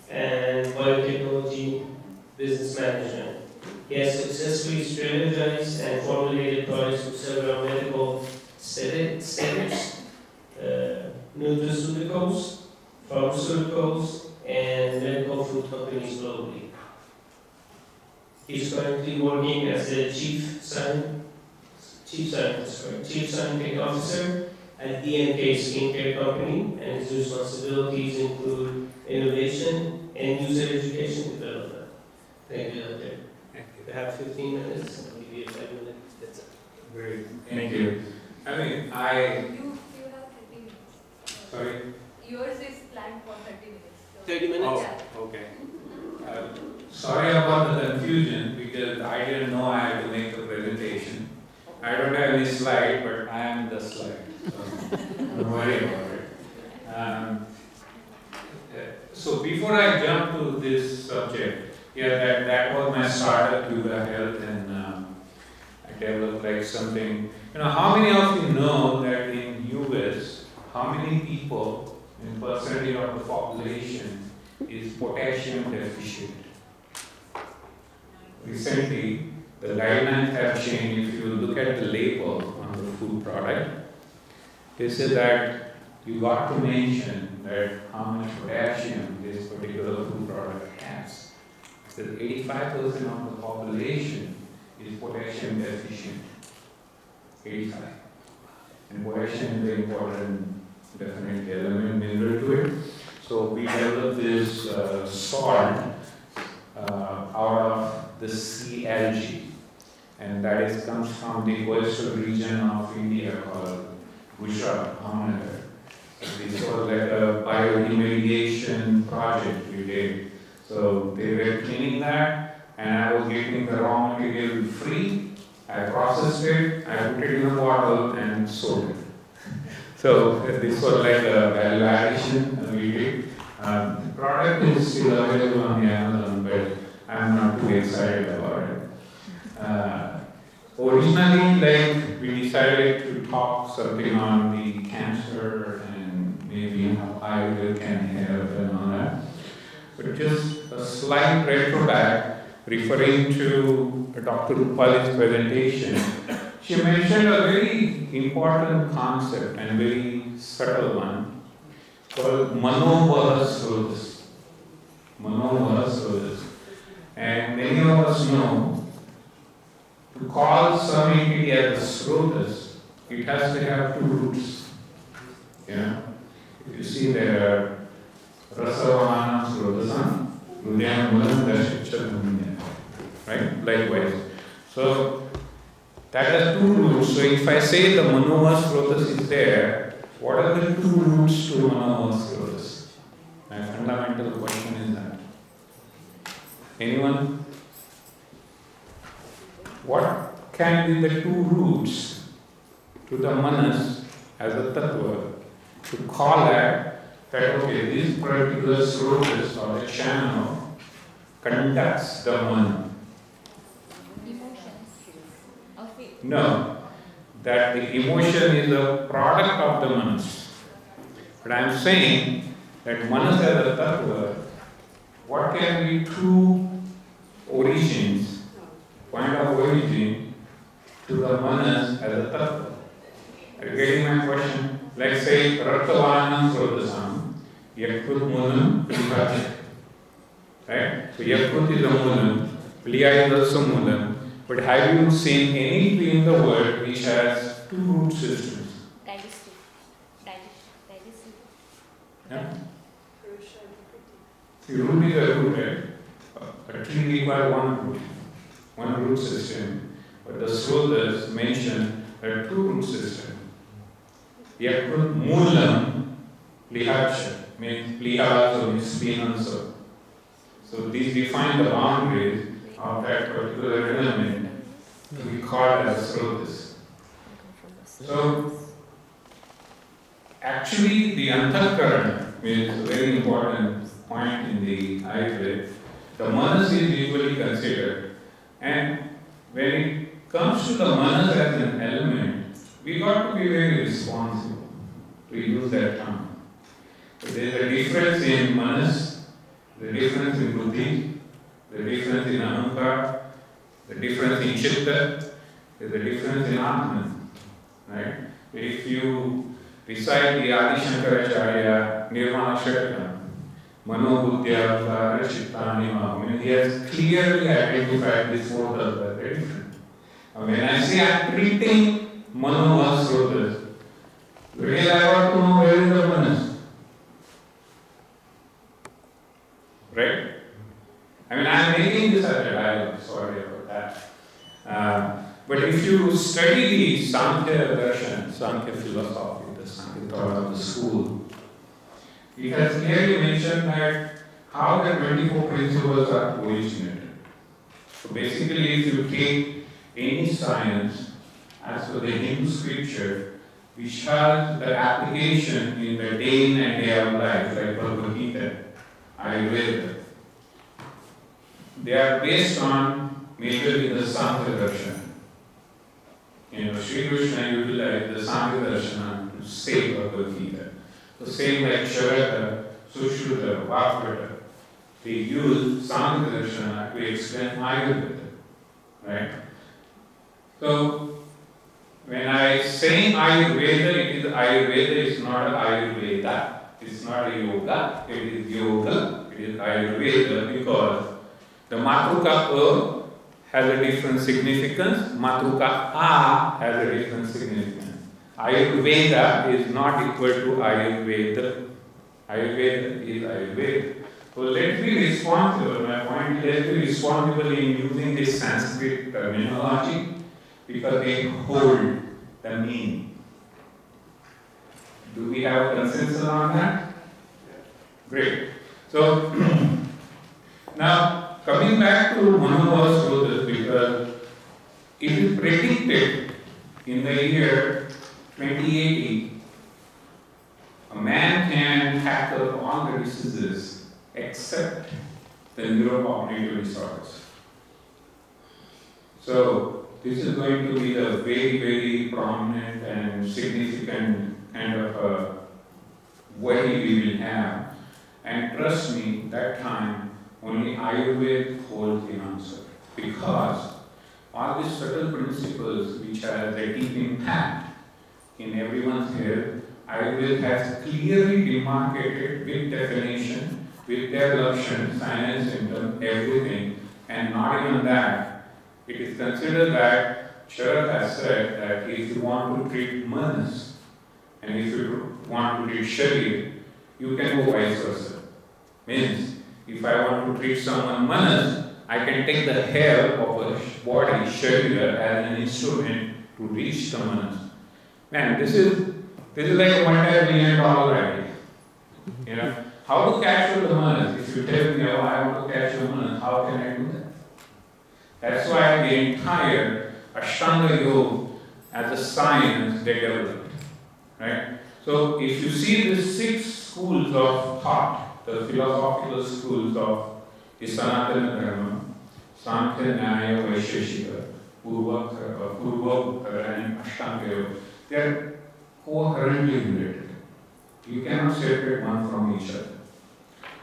and biotechnology business management. He has successfully strategized and formulated products for several medical aesthetics, nutraceuticals, pharmaceuticals, and medical food companies globally. He's currently working as the Chief Scientific Officer at DNK Skincare Company, and his responsibilities include innovation and user education development. Thank you, Doctor. You have 15 minutes. I'll give you 5 minutes. That's it. Great. Thank you. I mean, You have 30 minutes. Sorry? Yours is planned for 30 minutes. So 30 minutes? Yeah. Okay. Sorry about the confusion because I didn't know I had to make a presentation. I don't have any slide, but I am the slide. So don't worry about it. So before I jump to this subject, that was my startup, Yoga Health, and I developed like something. How many of you know that in US, how many people in percentage of the population is potassium deficient? Recently, the guidelines have changed. If you look at the label on the food product, they say that you got to mention that how much potassium this particular food product has. It says 85% of the population is potassium deficient. 85. And potassium is an important, definitely element, mineral to it. So we developed this salt out of the sea algae, and that comes from the coastal region of India called Gujarat, Hamnagar. This was like a bioremediation project we did. So they were cleaning that, and I was getting the raw material free. I processed it, I put it in a bottle and sold it. So this was like a value addition we did. The product is still available on the Amazon, but I'm not too excited about it. Originally, we decided to talk something on the cancer and maybe how Ayurved can help and all that. But just a slight retro back, referring to Dr. Rupali's presentation, she mentioned a very important concept and very subtle one called Mano-Srotas. Mano-Srotas. And many of us know to call some entity as the Srotas, it has to have two roots. If you see there are Rasavana Srotasam, Rudhyam Mulam Dashichat, right? Likewise. So that has two roots. So if I say the Mano-Srotas is there, what are the two roots to Mano-Srotas? My fundamental question is that. Anyone? What can be the two roots to the manas as a tattva to call that okay, this particular srotas or the channel conducts the mana? No, that the emotion is a product of the manas. But I am saying that manas as a tattva, what can be two origins, point of origin to the manas as a tattva? Are you getting my question? Let's say Rattavanam Srotasam, Yakrut Mulam, Pliha. Right? So Yakrut is a Mulam, Pliha is also Mulam. But have you seen any tree in the world which has two root systems? Digestive. Yeah? See, root is a root, right? A tree requires one root system. But the Srotas mention a two root system. Yakrut Mulam Plihacha means Pliha also means spin also. So these define the boundaries of that particular element we call as Srotas. So actually the Antahkarana is a very important point in the Ayurveda. The manas is usually considered, and when it comes to the manas as an element, we got to be very responsible to use that term. So there is a difference in manas, the difference in buddhi, the difference in ahankar, the difference in chitta, there's a difference in atman, right? If you recite the Adi Shankaracharya Nirvana Shatakam, Mano Buddhya Ahankara Chittani Maham, he has clearly identified these four that are very different. And when I say I'm treating Mano Vasrodas, really I want to know where is the Manas. Right? I mean, I'm making this as a dialogue, sorry about that. But if you study the Sankhya Darshan, Sankhya philosophy, the Sankhya thought of the school, it has clearly mentioned that how the 24 principles are originated. So basically, if you take any science as per the Hindu scripture, which has the application in the day in and day out life, like Bhagavad Gita, Ayurved, they are based on majorly the Sankhya Darshan. Sri Krishna utilized the Sankhya Darshan to say Bhagavad Gita. The same like Sharata, Sushruta, Vakvata, they use Sankhya Darshan to explain Ayurveda. Right? So, when I say Ayurveda, Ayurveda is not Ayurveda. It's not a yoga. It is yoga. It is Ayurveda because the Matruka A has a different significance. Matruka A has a different significance. Ayurveda is not equal to Ayurveda. Ayurveda is Ayurveda. So let's be responsible. My point is let's be responsible in using this Sanskrit terminology because they hold the meaning. Do we have a consensus on that? Great. So now coming back to Manavasrodas, because it is predicted in the year 2080 a man can tackle all the diseases except the neurocognitive disorders. So this is going to be a very, very prominent and significant kind of a worry we will have. And trust me, that time only Ayurveda holds the answer. Because all these subtle principles which have a deep impact in everyone's health, Ayurveda has clearly demarcated with definition, with their lashon, sign and symptom, everything. And not even that, it is considered that Charak has said that if you want to treat manas and if you want to treat sharir, you can go vice versa. Means, if I want to treat someone manas, I can take the hair of a body, sharir, as an instrument to reach the manas. Man, this is like a $1 billion idea. How to capture the manas? If you tell me, oh, I want to capture manas, how can I do that? That's why the entire Ashtanga Yoga as a science they developed. Right? So if you see the 6 schools of thought, the philosophical schools of the Sanatana Dharma, Sankhya, Nyaya, Vaisheshika, Purva, and Ashtanga Yoga, they are coherently related. You cannot separate one from each other.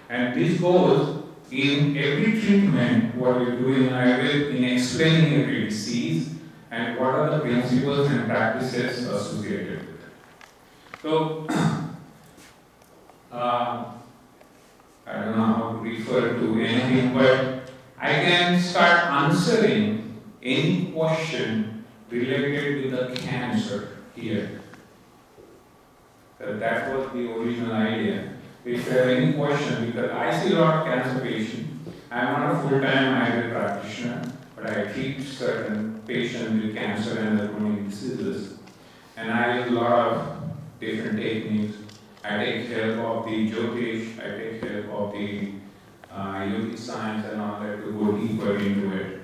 And this goes in every treatment, what you do in Ayurveda, in explaining every disease and what are the principles and practices associated with it. So, I don't know how to refer to anything, but I can start answering any question related with the cancer here. So that was the original idea. If you have any question, because I see a lot of cancer patients, I am not a full-time Ayurveda practitioner, but I treat certain patients with cancer and other chronic diseases. And I use a lot of different techniques. I take help of the Jyotish, I take help of the yogic science and all that to go deeper into it.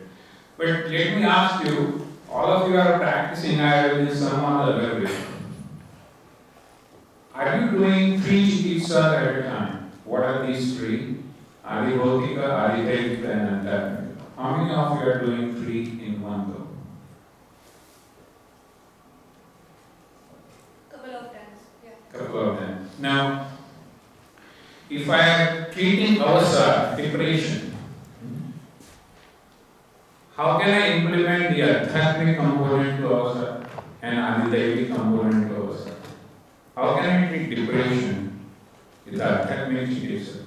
But let me ask you, all of you are practicing Ayurveda in some other way. Are you doing 3 chikitsa at a time? What are these 3? Adi Bhautika, Adi Daivika, and Antarmika. How many of you are doing 3 in one go? Couple of times, yeah. Couple of them. Now, if I am treating avasa, depression. How can I implement the adhyatmic component to avasa and adidaivic component to avasa? How can I treat depression with the adhyatmic chikitsa?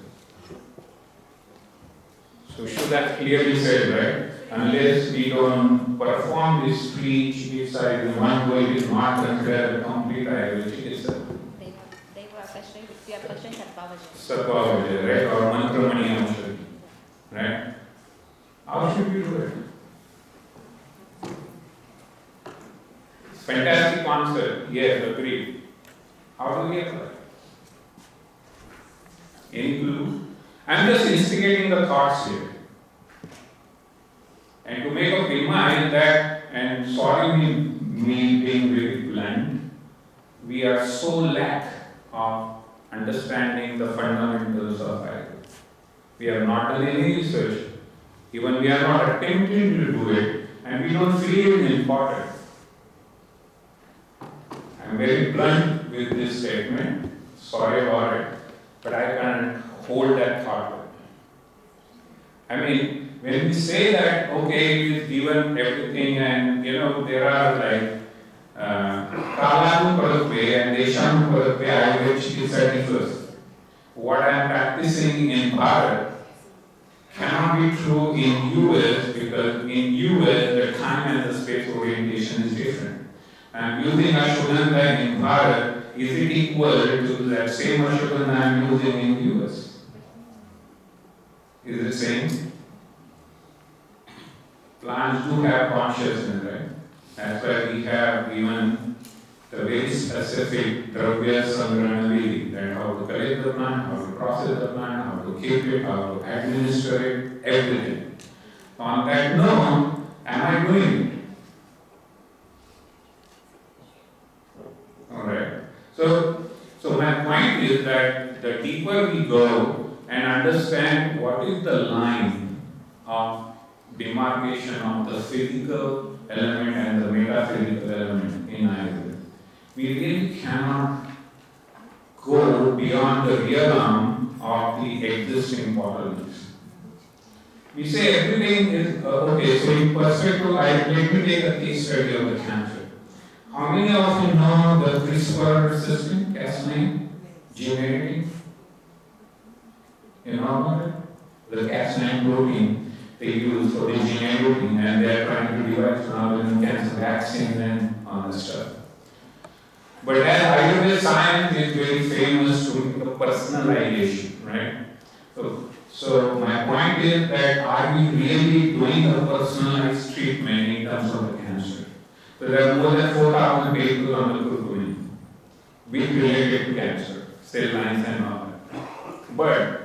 So should that clearly said, right? Unless we don't perform this three chikitsa in one go, it is not considered a complete Ayurvedic chikitsa. Sarvavajaya, right? Or mantramani amshari, right? How should we do it? Fantastic concept, yes, agreed. How do we apply? Any clue? I'm just instigating the thoughts here. And to make up your mind that, and sorry me being very blunt, we are so lack of understanding the fundamentals of Ayurveda. We have not done any research, even we are not attempting to do it, and we don't feel it important. I'm very blunt with this statement, sorry about it, but I can't hold that thought. I mean, when we say that, okay, it is given everything, and there are like Kalanu Padakve and Deshanu Padakve, Ayurveda Chikitsa differs. What I am practicing in Bharat cannot be true in US because in US the time and the space orientation is different. I am using Ashwagandha in Bharat, is it equal to that same Ashwagandha I am using in US? Is it same? Plants do have consciousness, right? That's why we have even the very specific Dravya Sangrana Vidi, that how to collect the plant, how to process the plant, how to keep it, how to administer it, everything. On that note, am I doing it? Alright. So my point is that the deeper we go and understand what is the line of demarcation of the physical element and the metaphysical element in Ayurveda, we really cannot go beyond the realm of the existing bottlenecks. We say everything is okay, so in perspective, let me take a case study of the cancer. How many of you know the CRISPR system, Cas9 gene editing? You know about it? The Cas9 protein they use for the gene editing, and they are trying to devise now in cancer vaccine and all this stuff. But as Ayurveda science is very famous to the personalization, right? So my point is that are we really doing a personalized treatment in terms of the cancer? So there are more than 4,000 papers on the curcumin, which related to cancer, cell lines and all that. But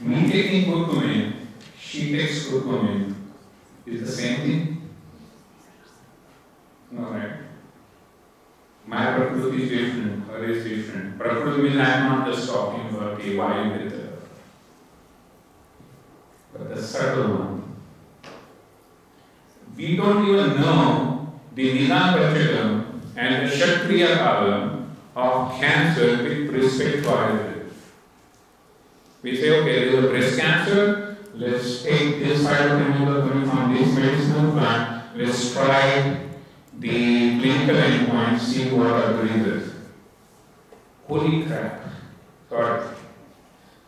me taking curcumin, she takes curcumin, is the same thing? No, right? My prakriti is different, her is different. Prakriti means I am not just talking about a Ayurveda, but the subtle one. We don't even know the Nidam Prachakam and the Kshatriya column of cancer with respect to Ayurveda. We say, okay, there is a breast cancer, let's take this phytochemical coming from this medicinal plant, let's try the clinical endpoint, see what are the results. Holy crap. Sorry.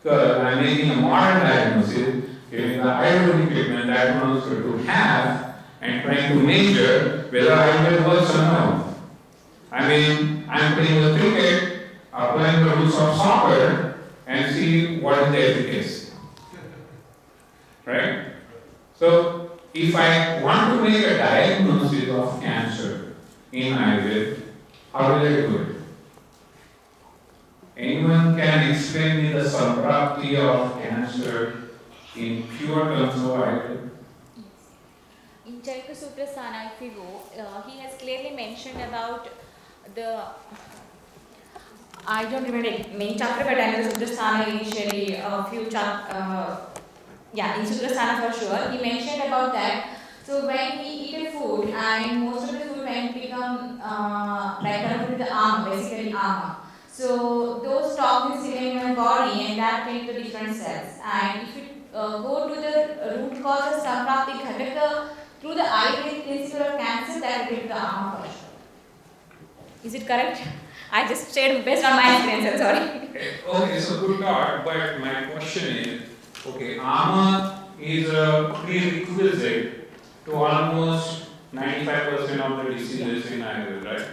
Because I'm making a modern diagnosis, giving the Ayurvedic treatment diagnosis to have, and trying to measure whether Ayurveda works or not. I mean, I'm playing a cricket, applying the rules of soccer, and see what is the efficacy. Right? So, if I want to make a diagnosis of cancer in Ayurveda, how will I do it? Anyone can explain me the samprapti of cancer in pure terms of Ayurveda? In Chaitra Sutra Sthana, if you go, he has clearly mentioned about the, I don't remember main chapter, but I know the Sutra Sthana initially, a few in Sutra Sthana for sure, he mentioned about that. So when we eat a food, and most of the food when become like connected with the armor, basically armor. So those toxins remain in your body and that came to different cells. And if you go to the root cause of Samprapti Ghataka through the Ayurvedic principle of cancer, that will get the Ama for sure. Is it correct? I just shared based on my experience, I'm sorry. Okay, so good thought, but my question is, okay, AMA is a prerequisite to almost 95% of the diseases in Ayurveda, right?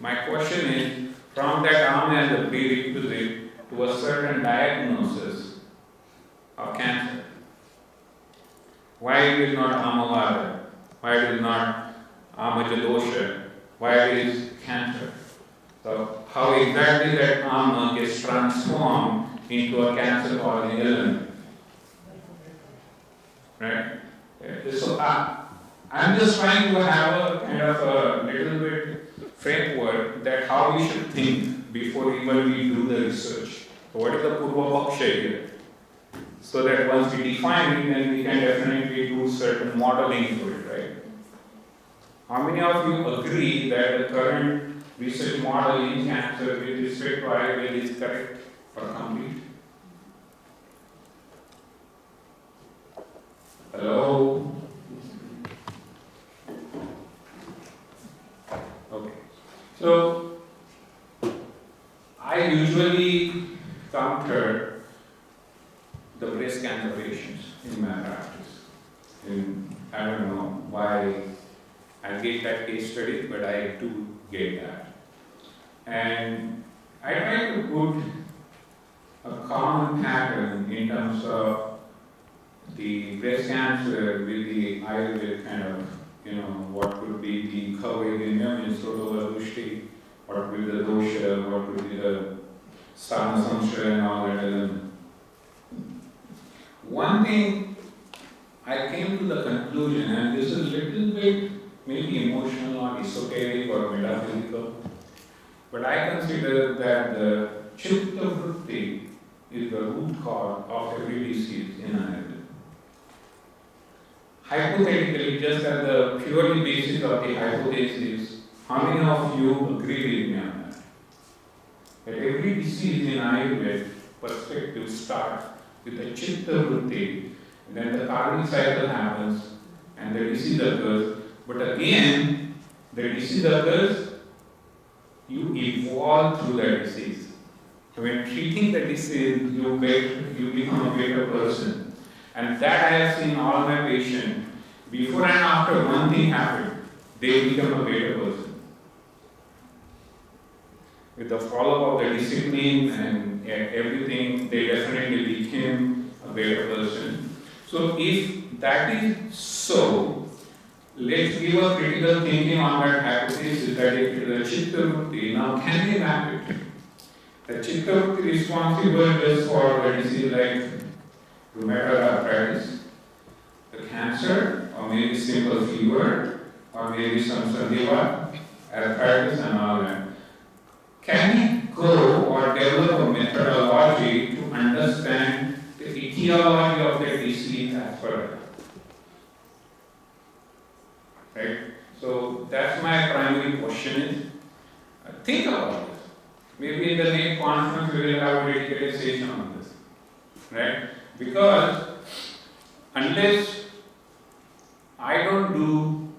My question is, from that AMA as a prerequisite to a certain diagnosis of cancer, why it is not Amavada? Why it is not Amajadosha? Why it is cancer? So how exactly that ama gets transformed into a cancer-causing element, right? So I'm just trying to have a kind of a little bit framework that how we should think before even we do the research. So what is the Purva Paksha here? So that once we define it, then we can definitely do certain modeling to it, right? How many of you agree that the current research model in cancer with respect to Ayurveda is correct or complete? Hello? Okay. So, I usually counter the breast cancer patients in my practice. And I don't know why I get that case study, but I do get that. And I try to put a common pattern in terms of the breast cancer with the Ayurveda kind of, what could be the Kavaidinyam in Sotavadushti, what would be the dosha, what would be the Stana Samshaya and all that element. One thing I came to the conclusion, and this is a little bit maybe emotional or esoteric or metaphysical, but I consider that the Chitta Vritti is the root cause of every disease in Ayurveda. Hypothetically, just at the purely basis of the hypothesis, how many of you agree with me on that? That every disease in Ayurveda perspective starts with the Chitta Vritti, and then the karmic cycle happens, and the disease occurs. But again, the disease occurs, you evolve through that disease. So when treating the disease, you become a better person. And that I have seen all my patients, before and after one thing happened, they become a better person. With the follow-up of the discipline and everything, they definitely became a better person. So if that is so, let's give a critical thinking on that hypothesis that it is a Chitta Vritti. Now can we map it? The Chitta Vritti responsible is for the disease like rheumatoid arthritis, the cancer, or maybe simple fever, or maybe some Sandiva, arthritis and all that. Can we go or develop a methodology to understand the etiology of the disease as per that? Right? So that's my primary question is, think about this. Maybe in the next conference we will have a dedicated session on this. Right? Because unless I don't do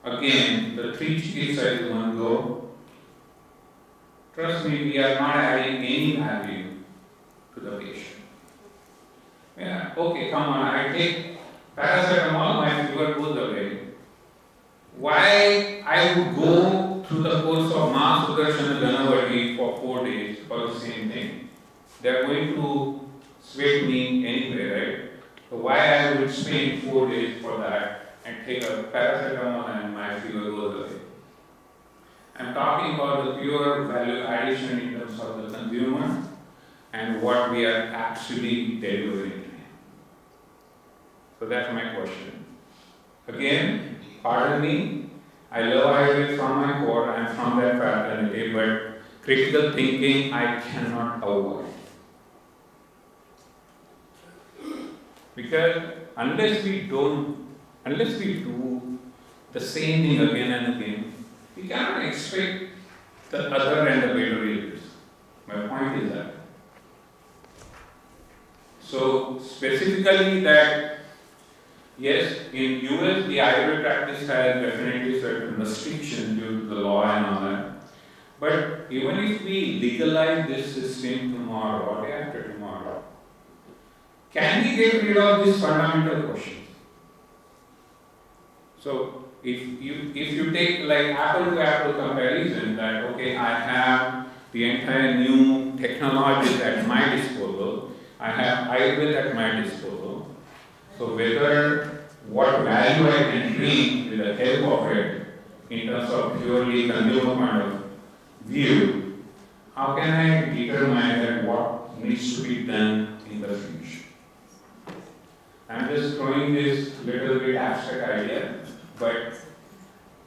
again the 3 chikitsa in one go, trust me, we are not adding any value to the patient. Yeah, okay, come on, I take paracetamol, my fever goes away. Why I would go through the course of Maha Sudarshana Ganavati for 4 days for the same thing? They are going to sweat me anyway, right? So why I would spend 4 days for that and take a paracetamol and my fever goes away? I'm talking about the pure value addition in terms of the consumer and what we are actually delivering. So that's my question. Again, pardon me, I love Ayurveda from my core, I'm from that fraternity, but critical thinking I cannot avoid. Because unless we do the same thing again and again, we cannot expect the other and the better results. So specifically that, yes, in US the Ayurveda practice has definitely certain restrictions due to the law and all that. But even if we legalize this system tomorrow or day after tomorrow, can we get rid of these fundamental questions? So if you take like apple to apple comparison that okay, I have the entire new technologies at my disposal, I have Ayurveda at my disposal. So whether what value I can bring with the help of it in terms of purely consumer point of view, how can I determine that what needs to be done in the future? I'm just throwing this little bit abstract idea, but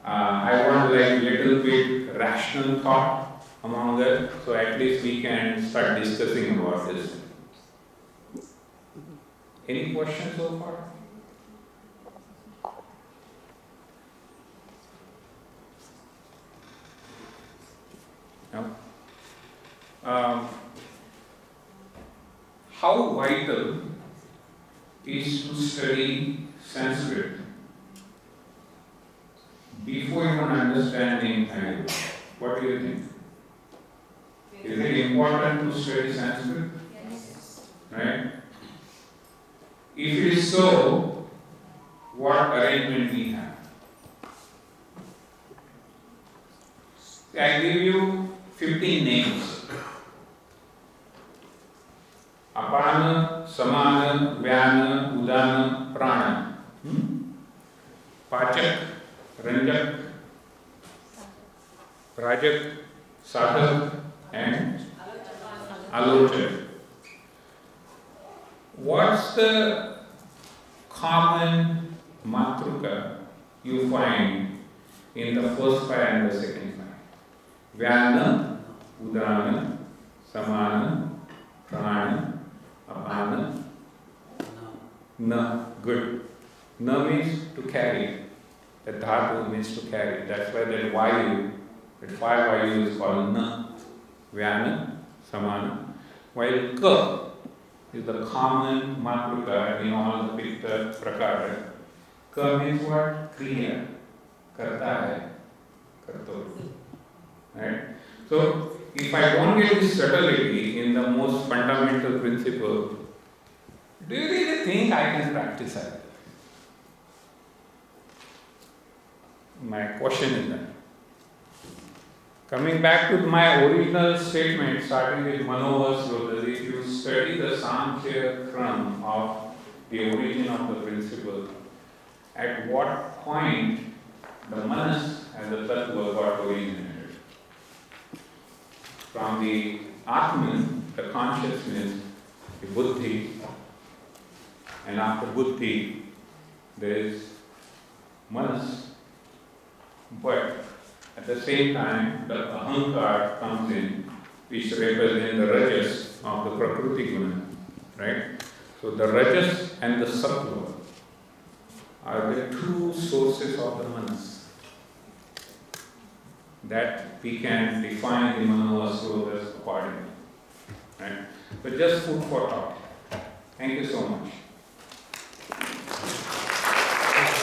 I want like little bit rational thought among us, so at least we can start discussing about this. Any questions so far? No? How vital is to study Sanskrit before even understanding Ayurveda? What do you think? Is it important to study Sanskrit? Yes. Right? If it is so, what arrangement we have? I give you 15 names. Apana, Samana, Vyana, Udana, Prana. Pachak, Ranjak, Rajak, Sadhak, and Alochak. What's the common matruka you find in the first five and the second five? Vyana, Udana, Samana, Prana, Apana, Na. Good. Na means to carry. The dhatu means to carry. That's why that vayu, that five vayu is called Na. Vyana, Samana. While Ka is the common matruka in all the Pitta Prakara. Ka means what? Kriya. Karta hai. Karto. Right? So, if I don't get this subtlety in the most fundamental principle, do you really think I can practice Ayurveda? My question is that. Coming back to my original statement, starting with Nov8, if you study the Samkhya Kram of the origin of the principle, at what point the Manas and the Tattva got originated? From the Atman, the consciousness, the Buddhi, and after Buddhi, there is Manas. But at the same time, the Ahankar comes in, which represents the Rajas of the Prakriti Guna, right? So the Rajas and the Sattva are the two sources of the Manas that we can define the Nov8 accordingly, right? But just food for thought. Thank you so much.